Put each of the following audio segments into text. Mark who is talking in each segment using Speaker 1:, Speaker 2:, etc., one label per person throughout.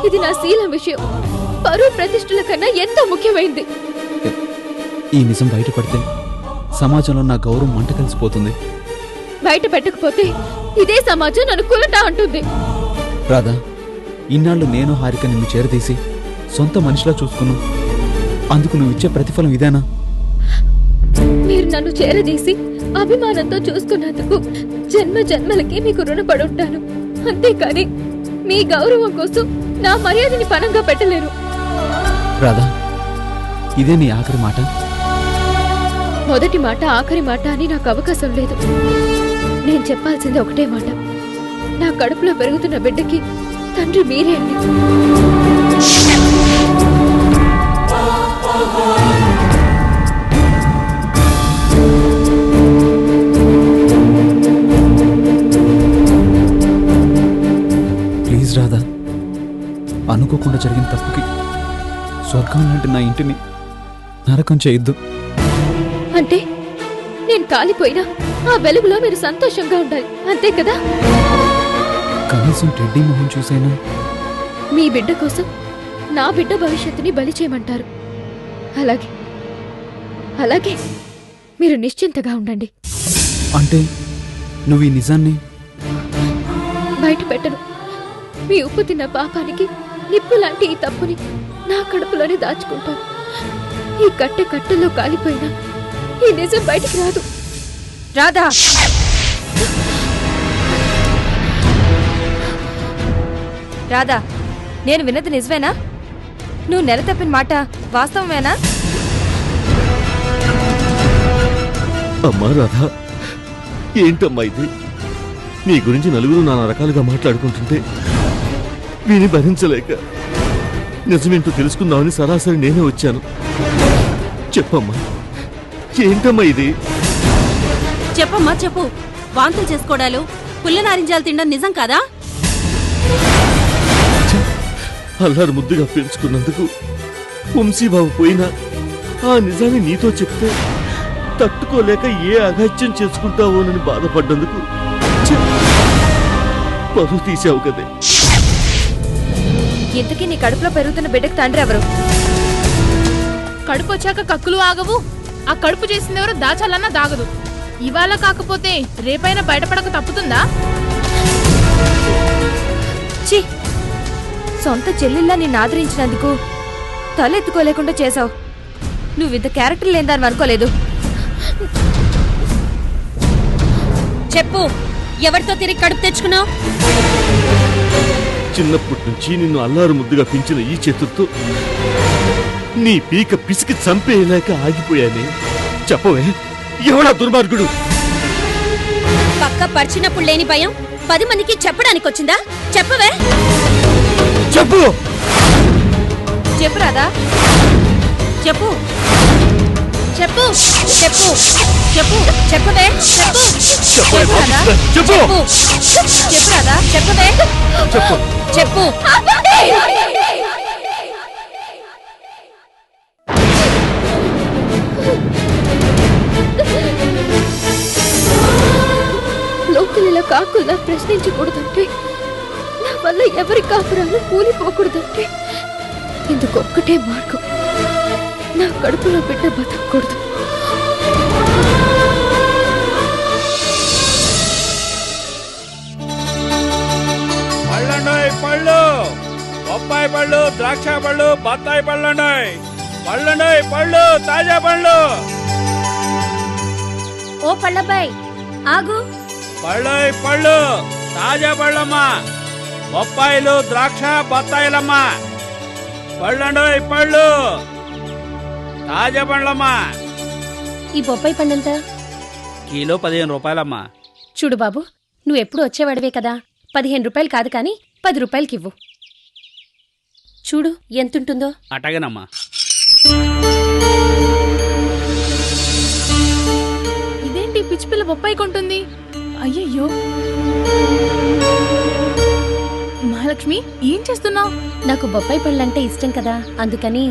Speaker 1: ఇది నా శీలం విషయం. పరువు ప్రతిష్టల కన్నా ఎంతో ముఖ్యమైంది.
Speaker 2: ఈ నిజం బయటపడితే సమాజంలో నా గౌరవం మంట కలిసిపోతుంది.
Speaker 1: బయట పెట్టకపోతే ఇదే సమాజం నన్ను కూలటా అంటుంది.
Speaker 2: రాధా, ఇన్నాళ్ళు నేను హారిక నిన్ను చేరదీసి సొంత మనిషిలా చూసుకున్నావు. అందుకు నువ్వు ఇచ్చే ప్రతిఫలం ఇదేనా?
Speaker 1: మీరు నన్ను చేరదీసి అభిమానంతో చూసుకున్నందుకు జన్మ జన్మలకి మీకు రుణపడి ఉంటాను. అంతేకాని మీ గౌరవం కోసం నా మర్యాదని పణంగా పెట్టలేరు.
Speaker 2: రాధా, ఇదే నీ ఆఖరి మాట?
Speaker 1: మొదటి మాట ఆఖరి మాట అని నాకు అవకాశం లేదు. నేను చెప్పాల్సింది ఒకటే మాట. నా కడుపులో పెరుగుతున్న బిడ్డకి తండ్రి మీరే అండి.
Speaker 2: ప్లీజ్ రాధా, అనుకోకుండా జరిగిన తప్పుకి స్వర్గం లాంటి నా ఇంటిని నరకం చేయొద్దు.
Speaker 1: అంటే నేను కాలిపోయినా ఆ వెలుగులో మీరు సంతోషంగా ఉండాలి, అంతే కదా?
Speaker 2: కనీసం టెడ్డీ మొహం చూసైనా
Speaker 1: మీ బిడ్డ కోసం నా బిడ్డ భవిష్యత్తుని బలి చేయమంటారు. అలాగే అలాగే మీరు నిశ్చింతగా ఉండండి.
Speaker 2: అంటే నువ్వు ఈ నిజాన్ని
Speaker 1: బయట పెట్టను. మీ ఉప్పు తిన్న పాపానికి నిప్పు లాంటి ఈ తప్పుని నా కడుపులోనే దాచుకుంటాను. ఈ కట్టెలో కాలిపోయినా ఈ నిజం బయటికి రాదు.
Speaker 3: రాధా, రాధా, నేను విన్నది నిజమేనా? నువ్వు నెల తప్పిన మాట వాస్తవమేనా?
Speaker 4: అమ్మా రాధా, ఏంటమ్మా ఇది? నీ గురించి నలుగురు నానా రకాలుగా మాట్లాడుకుంటుంటే విని భరించలేక నిజమేంటో తెలుసుకుందామని సరాసరి నేనే వచ్చాను. చెప్పమ్మా, ఏంటమ్మా ఇది?
Speaker 5: చెప్పమ్మా, చెప్పు. వాంతులు చేసుకోవడాలు, పుల్ల నారింజాలు తినడం నిజం కాదా?
Speaker 4: అల్లారు ముద్దుగా పెంచుకున్నందుకు వంశీబాబు పోయినా ఆ నిజాన్ని నీతో చెప్తే తట్టుకోలేక ఏ అఘాత్యం చేసుకుంటావోనని బాధపడ్డందుకు పరువు తీసావు కదే.
Speaker 3: ఇంతకీ నీ కడుపులో పెరుగుతున్న బిడ్డకు తండ్రి ఎవరు?
Speaker 6: కడుపు వచ్చాక కక్కులు ఆగవు. ఆ కడుపు చేసిందెవరో దాచాలన్నా దాగదు. ఇవాళ కాకపోతే రేపైనా బయటపడక తప్పుతుందా?
Speaker 3: ఛీ, సొంత చెల్లెల్లా నిన్ను ఆదరించినందుకు తలెత్తుకోలేకుండా చేశావు. నువ్వింత క్యారెక్టర్ లేదని అనుకోలేదు.
Speaker 5: చెప్పు, ఎవరితో తిరిగి కడుపు తెచ్చుకున్నావు?
Speaker 4: చిన్నప్పటి నుంచి నిన్ను అల్లారు ముద్దుగా పెంచిన ఈ చేతులతో నీ పీక పిసికి చంపేయలేక ఆగిపోయానే. చెప్పవే, ఎవడా దుర్మార్గుడు?
Speaker 5: పక్క పరిచినప్పుడు లేని భయం 10 మందికి చెప్పడానికి వచ్చిందా? చెప్పవే.
Speaker 4: చెప్పు.
Speaker 3: చెప్పు రాధా,
Speaker 5: చెప్పు చెప్పు చెప్పు చెప్పు చెప్పవే. చెప్పు
Speaker 4: రాధా, చెప్పు.
Speaker 5: చెప్పు రాధా, చెప్పవే. చెప్పు.
Speaker 1: లోకలిలా కాకుండా ప్రశ్నించకూడదంటే, నా వల్ల ఎవరి కాపురాలు కూలిపోకూడదంటే ఇందుకొక్కటే మార్గం. నా కడుపులో బిడ్డ బతకూడదు.
Speaker 7: పళ్ళండి, పళ్ళు, బొప్పాయి పళ్ళు, ద్రాక్ష పళ్ళు, బత్తాయి పళ్ళండి. పళ్ళండి, పళ్ళు, తాజా పళ్ళు.
Speaker 5: ఓ పళ్ళబ్బాయి, ఆగు.
Speaker 7: పళ్ళై పళ్ళు, తాజా పళ్ళమ్మా. బొప్పాయిలు, ద్రాక్ష, బత్తాయిలమ్మా. పళ్ళండి, పళ్ళు, తాజా పండ్లమ్మా.
Speaker 5: ఈ బొప్పాయి పండంతా
Speaker 7: కిలో 15 రూపాయలమ్మా.
Speaker 5: చూడు బాబు, నువ్వెప్పుడు వచ్చేవాడివే కదా. 15 రూపాయలు కాదు కానీ 10 రూపాయలకివ్వు. చూడు ఎంతుంటుందో.
Speaker 7: అటగనమ్మా.
Speaker 6: ఇదేంటి పిచ్చిపిల్ల బొప్పాయి కొంటుంది? అయ్యయ్యో, మహాలక్ష్మి ఏం చేస్తున్నావు?
Speaker 5: నాకు బొప్పాయి పళ్ళంటే ఇష్టం కదా, అందుకని.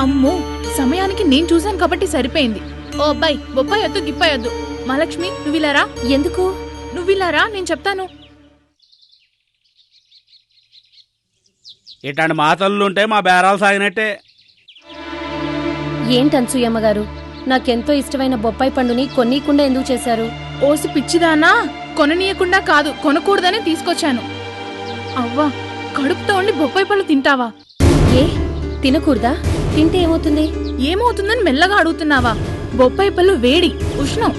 Speaker 6: అమ్మో, సమయానికి నేను చూశాను కాబట్టి సరిపోయింది. ఓ అబ్బాయి, బొప్పాయి వద్దు, గిప్పాయి వద్దు. మహాలక్ష్మి, నువ్విలారా.
Speaker 5: ఎందుకు?
Speaker 6: నువ్విలారా, నేను చెప్తాను.
Speaker 7: ఇట్లాంటి మాతలుంటే మా బేరాలు సాగినట్టే.
Speaker 5: ఏంటన్సూయమ్మ గారు, నాకెంతో ఇష్టమైన బొప్పాయి పండుని కొనీయకుండా ఎందుకు చేశారు?
Speaker 6: ఓసి పిచ్చిదానా, కొననీయకుండా కాదు కొనకూడదని తీసుకొచ్చాను. అవ్వా, కడుపుతో ఉండి బొప్పాయి పళ్ళు తింటావా?
Speaker 5: ఏ తినకూడదా? తింటే ఏమవుతుంది?
Speaker 6: ఏమవుతుందని మెల్లగా అడుగుతున్నావా? బొప్పాయి పళ్ళు వేడి, ఉష్ణం.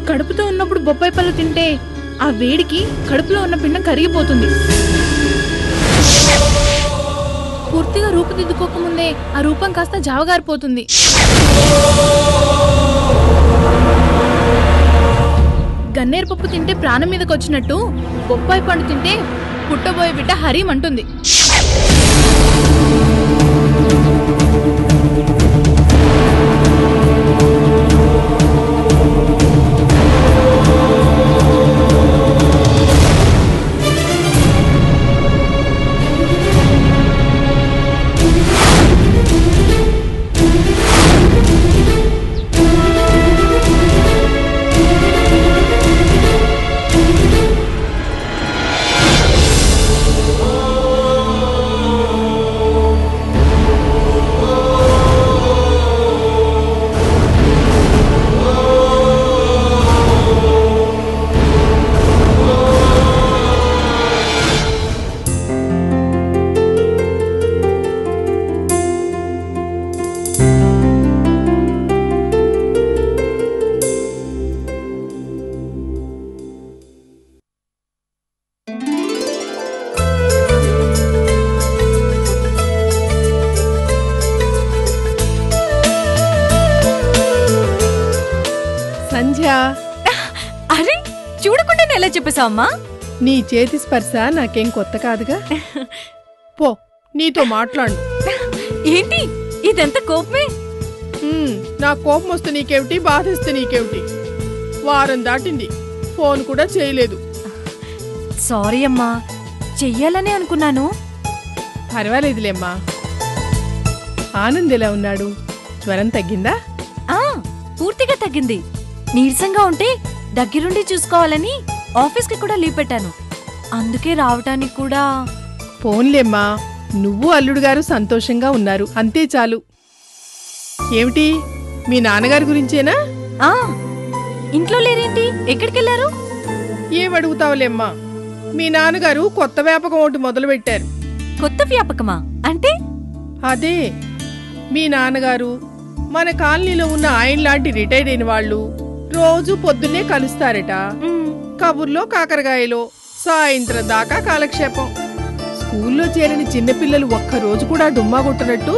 Speaker 6: కడుపుతో ఉన్నప్పుడు బొప్పాయి పళ్ళు తింటే ఆ వేడికి కడుపులో ఉన్న పిండం కరిగిపోతుంది. పూర్తిగా రూపుదిద్దుకోకముందే ఆ రూపం కాస్త జావగారిపోతుంది. గన్నేరు పప్పు తింటే ప్రాణం మీదకి వచ్చినట్టు బొప్పాయి పండు తింటే పుట్టబోయే బిడ్డ హరిమంటుంది.
Speaker 3: అరే, చూడకుండా ఎలా చెప్పేశావమ్మా?
Speaker 8: నీ చేతి స్పర్శ నాకేం కొత్త కాదుగా. పో, నీతో మాట్లాడు.
Speaker 3: ఏంటి ఇదెంత కోపమే?
Speaker 8: నా కోపం వస్తే నీకేమిటి, బాధిస్తే నీకేమిటి? వారం దాటింది, ఫోన్ కూడా చేయలేదు.
Speaker 3: సారీ అమ్మా, చెయ్యాలనే అనుకున్నాను.
Speaker 8: పర్వాలేదులేమ్మా. ఆనంద్ ఎలా ఉన్నాడు? జ్వరం తగ్గిందా?
Speaker 3: పూర్తిగా తగ్గింది. నీరసంగా ఉంటే దగ్గరుండి చూసుకోవాలని ఆఫీస్కి కూడా లీవ్ పెట్టాను. అందుకే రావటానికి కూడా.
Speaker 8: ఫోన్లేమ్మా, నువ్వు అల్లుడు గారు సంతోషంగా ఉన్నారు, అంతే చాలు. ఏమిటి, మీ నాన్నగారి గురించేనా?
Speaker 3: ఇంట్లో లేరేంటి? ఎక్కడికెళ్లారు?
Speaker 8: ఏమడుగుతావులేమ్మా, మీ నాన్నగారు కొత్త వ్యాపకం ఒకటి మొదలు పెట్టారు.
Speaker 3: కొత్త వ్యాపకమా అంటే?
Speaker 8: అదే, మీ నాన్నగారు మన కాలనీలో ఉన్న ఆయన లాంటి రిటైర్డ్ అయిన వాళ్ళు రోజు పొద్దున్నే కలుస్తారట. కబుర్లో కాకరకాయలో సాయంత్రం దాకా కాలక్షేపం. స్కూల్లో చేరిన చిన్నపిల్లలు ఒక్కరోజు కూడా డుమ్మా కొట్టినట్టు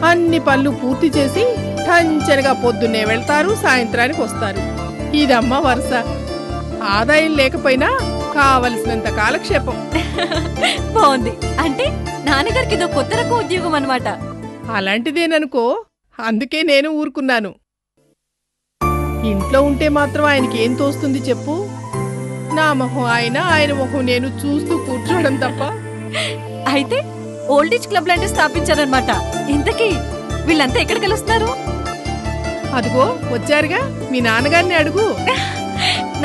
Speaker 8: అన్ని పనులు పూర్తి చేసి టంచనగా పొద్దున్నే వెళ్తారు, సాయంత్రానికి వస్తారు. ఇదమ్మా వరుస. ఆదాయం లేకపోయినా కావలసినంత కాలక్షేపం.
Speaker 3: బాగుంది. అంటే నాన్నగారికి ఇదో కొత్త రకం ఉద్యోగం అన్నమాట.
Speaker 8: అలాంటిదేననుకో, అందుకే నేను ఊరుకున్నాను. ఇంట్లో ఉంటే మాత్రం ఆయనకి ఏం తోస్తుంది చెప్పు? నా మొహం ఆయన, ఆయన మొహం నేను చూస్తూ కూర్చోవడం తప్ప.
Speaker 3: అయితే ఓల్డేజ్ క్లబ్ లాంటి స్థాపించారనమాట. ఇంతకీ వీళ్ళంతా ఎక్కడ కలుస్తారు?
Speaker 8: అదిగో వచ్చారుగా, మీ నాన్నగారిని అడుగు.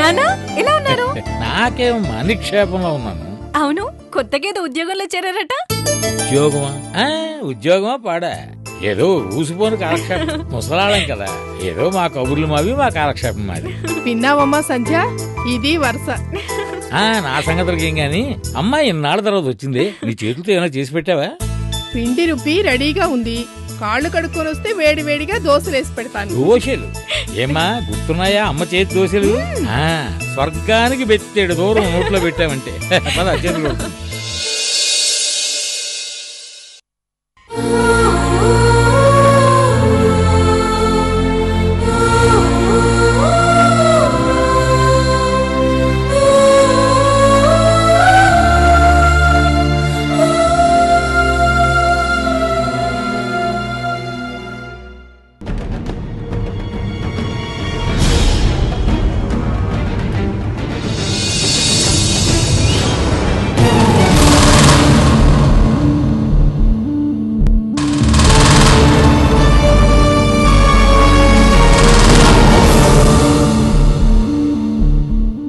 Speaker 3: నానా ఎలా ఉన్నారు?
Speaker 9: నాకేం నిక్షేపంలో ఉన్నాను.
Speaker 3: అవును, కొత్తగా ఏదో ఉద్యోగంలో చేరారట.
Speaker 9: ఉద్యోగమా? ఉద్యోగమా పాడా? ఏదో ఊసిపోని కాలక్షేపం. ముసలాళం కదా, ఏదో మా కబుర్లు మావి, మా కాలక్షేపం మాది.
Speaker 8: విన్నావమ్మా సంధ్య, ఇది వరుస.
Speaker 9: నా సంగతులకి ఏం గాని, అమ్మాయి ఇన్నాళ్ళ తర్వాత వచ్చింది. నీ చేతులతో ఏమైనా చేసి పెట్టావా?
Speaker 8: పిండి రుబ్బి రెడీగా ఉంది. కాళ్ళు కడుక్కొని వస్తే వేడి వేడిగా దోశలేసి పెడతాను.
Speaker 9: దోశలు ఏమా గుర్తున్నాయా? అమ్మ చేతి దోశలు స్వర్గానికి బెత్తేడు దూరం నోట్లో పెట్టామంటే. పద చేతులు.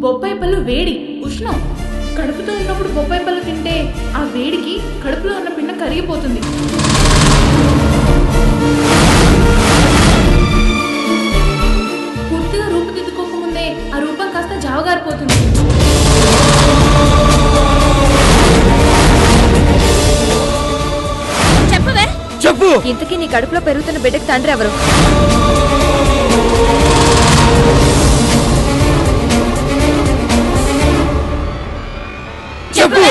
Speaker 6: బొప్పాయి పళ్ళు వేడి, ఉష్ణం. కడుపుతో ఉన్నప్పుడు బొప్పాయి పళ్ళు తింటే ఆ వేడికి కడుపులో ఉన్న పిండం కరిగిపోతుంది. పూర్తిగా రూపుదిద్దుకోకముందే ఆ రూపం కాస్త జావగారిపోతుంది.
Speaker 1: చెప్పవే,
Speaker 4: చెప్పు.
Speaker 1: ఇంతకీ నీ కడుపులో పెరుగుతున్న బిడ్డకి తండ్రి ఎవరు?
Speaker 4: చెప్పు.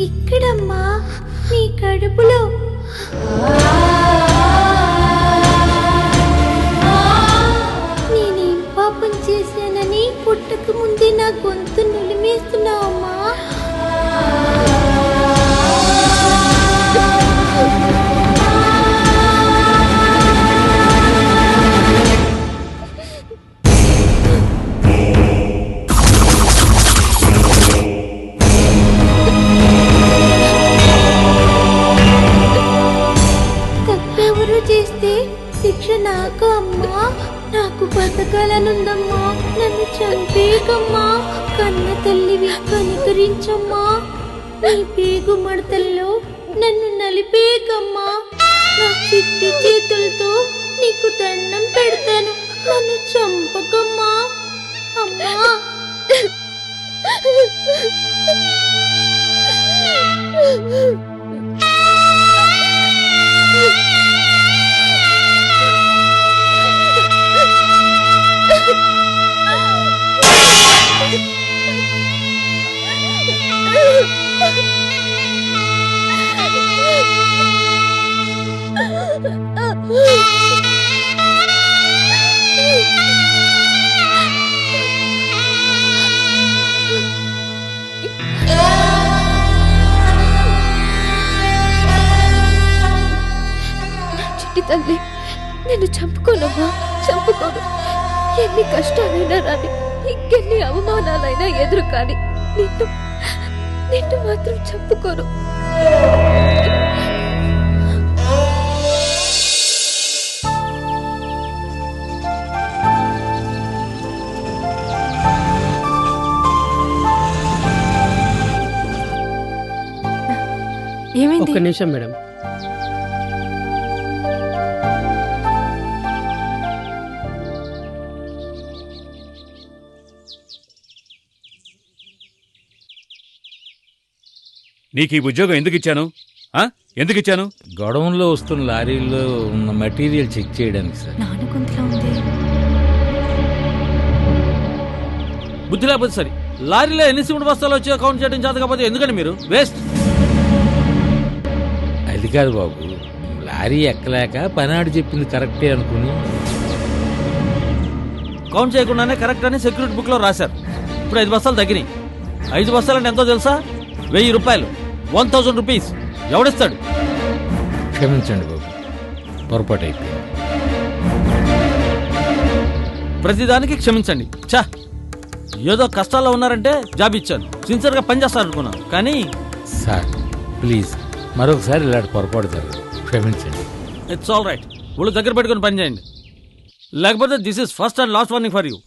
Speaker 10: ఇక్కడమ్మా నీ కడుపులో. నేనేం పాపం చేశానని పుట్టక ముందే నా గొంతు నులిమేస్తున్నావమ్మా. చేస్తే శిక్ష నాకు అమ్మా. నాకు బతకాలనుందమ్మా. నన్ను చంపేకమ్మా. కన్న తల్లివి కనుకరించమ్మా. నీ పేగు మడతల్లో నన్ను నలిపేకమ్మా. నా చిట్టి చేతులతో నీకు దండం పెడతాను. నన్ను చంపకమ్మా అమ్మా.
Speaker 1: చిట్టి తల్లి, నేను చంపుకోనమ్మా, చంపుకోను. ఎన్ని కష్టాలైనా రాని, ఇంకెన్ని అవమానాలైనా ఎదురు కాని నిన్ను మాత్రం చంపుకోను.
Speaker 3: ఏమైంది?
Speaker 8: ఒక్క నిమిషం మేడం.
Speaker 7: నీకు ఈ ఉద్యోగం ఎందుకు ఇచ్చాను? ఎందుకు ఇచ్చాను?
Speaker 9: గొడవంలో వస్తున్న లారీల్లో ఉన్న మెటీరియల్ చెక్ చేయడానికి సార్.
Speaker 3: నాన్న గొంతులా ఉంది.
Speaker 11: బుద్ధి లేకపోతే సరే, లారీలో ఎన్ని సిమెంట్ బస్తాలు వచ్చి కౌంట్ చేయడం చేత కాకపోతే ఎందుకండి మీరు వేస్ట్?
Speaker 9: అది కాదు బాబు, లారీ ఎక్కలేక పనాడు చెప్పింది కరెక్టే అనుకుని
Speaker 11: కౌంట్ చేయకుండానే కరెక్ట్ అని సెక్యూరిటీ బుక్ లో రాశారు. ఇప్పుడు 5 బస్తాలు తగ్గినాయి. 5 బస్తాలు అంటే ఎంతో తెలుసా? 1000 రూపాయలు, 1000 రూపీస్. ఎవడిస్తాడు?
Speaker 9: క్షమించండి బాబు, పొరపాటు అయిపోయింది.
Speaker 11: ప్రతిదానికి క్షమించండి. చా, ఏదో కష్టాల్లో ఉన్నారంటే జాబ్ ఇచ్చాను, సిన్సియర్గా పనిచేస్తారనుకున్నాను. కానీ
Speaker 9: సార్ ప్లీజ్ మరొకసారి ఇలాంటి పొరపాటు జరగదు, క్షమించండి.
Speaker 11: It's all right. ఒళ్ళు దగ్గర పెట్టుకుని పని చేయండి, లేకపోతే this is first and last warning for you.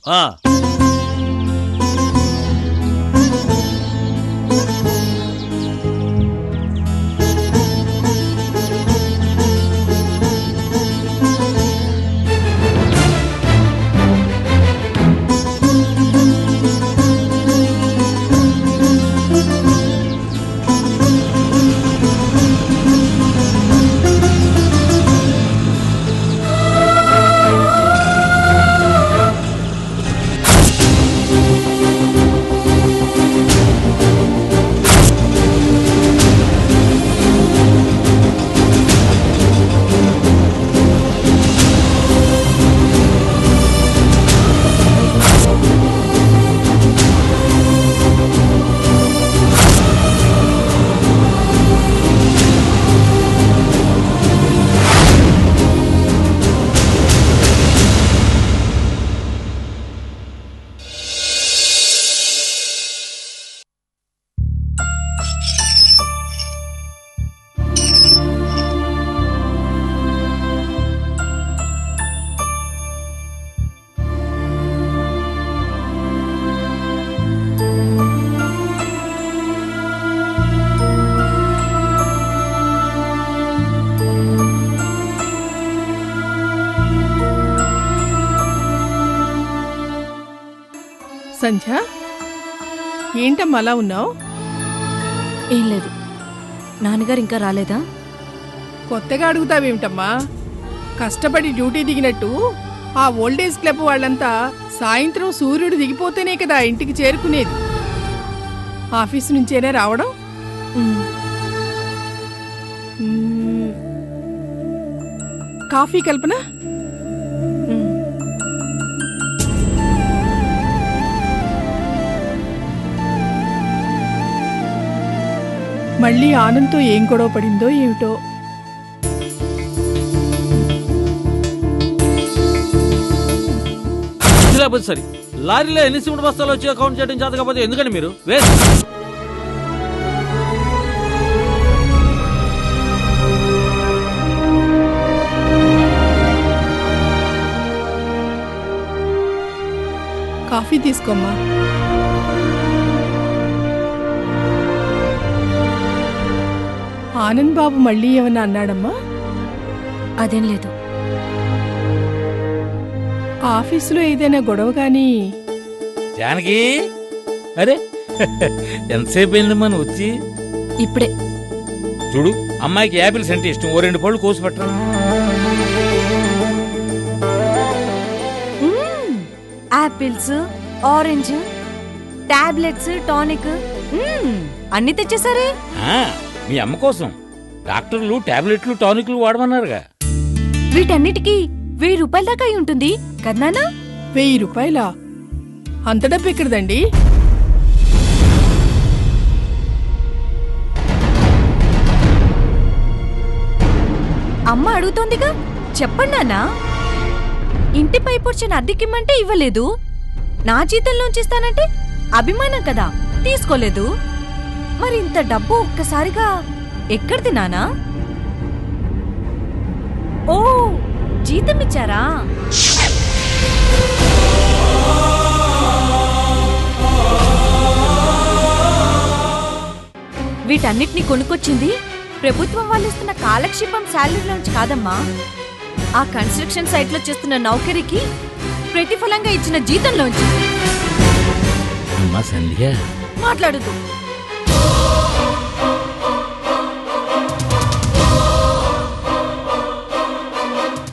Speaker 8: Sandhya ఏంటమ్మా అలా ఉన్నావు?
Speaker 3: ఏం లేదు. నాన్నగారు ఇంకా రాలేదా?
Speaker 8: కొత్తగా అడుగుతావేమిటమ్మా? కష్టపడి డ్యూటీ దిగినట్టు ఆ ఓల్డేజ్ క్లబ్ వాళ్ళంతా సాయంత్రం సూర్యుడు దిగిపోతేనే కదా ఇంటికి చేరుకునేది. ఆఫీసు నుంచేనే రావడం? కాఫీ కల్పన? మళ్ళీ ఆనంద్తో ఏం గొడవ పడిందో ఏమిటో.
Speaker 11: లేకపోతే సరే, లారీలో ఎన్ని సిమెంట్ బస్తాలు వచ్చి కౌంట్ చేయడం చేత కాకపోతే ఎందుకండి మీరు వేస్ట్.
Speaker 8: కాఫీ తీసుకోమ్మా. ఆనంద్ బాబు మళ్ళీ ఏమన్నా అన్నాడమ్మా?
Speaker 3: అదేం లేదు.
Speaker 8: ఆఫీసులో ఏదైనా గొడవ గాని?
Speaker 9: జానకి, అరే ఎంతసేపు అయింది మనం వచ్చి?
Speaker 3: ఇప్పుడే.
Speaker 9: చూడు, అమ్మాయికి యాపిల్స్ అంటే ఇష్టం, ఓ 2 పళ్ళు కోసి పెట్టరా.
Speaker 3: యాపిల్స్, ఆరెంజ్, టాబ్లెట్స్, టానిక్ అన్ని తెచ్చేసారే.
Speaker 9: మీ అమ్మ కోసం డాక్టర్లు టాబ్లెట్లు టానిక్లు వాడమన్నారుగా.
Speaker 3: వీటన్నిటికీ 1000 రూపాయల దాకా అయి ఉంటుంది కదనా?
Speaker 8: 1000 రూపాయలా? అంత డబ్బు ఎక్కడదండి?
Speaker 3: అమ్మ అడుగుతోందిగా, చెప్పండి నాన్నా. ఇంటిపై పొడిచిన అద్దెకిమ్మంటే ఇవ్వలేదు, నా జీతంలోంచి ఇస్తానంటే అభిమానం కదా తీసుకోలేదు. మరి ఇంత డబ్బు ఒక్కసారిగా ఎక్కడిది నానా? ఓ, జీతం ఇచ్చారా? వీటన్నిటిని కొనుక్కొచ్చింది ప్రభుత్వం వాళ్ళు ఇస్తున్న కాలక్షేపం శాలరీలోంచి కాదమ్మా, ఆ కన్స్ట్రక్షన్ సైట్ లో చేస్తున్న నౌకరికి ప్రతిఫలంగా ఇచ్చిన జీతంలోంచి.
Speaker 9: అమ్మా సంధ్య,
Speaker 3: మాట్లాడుతూ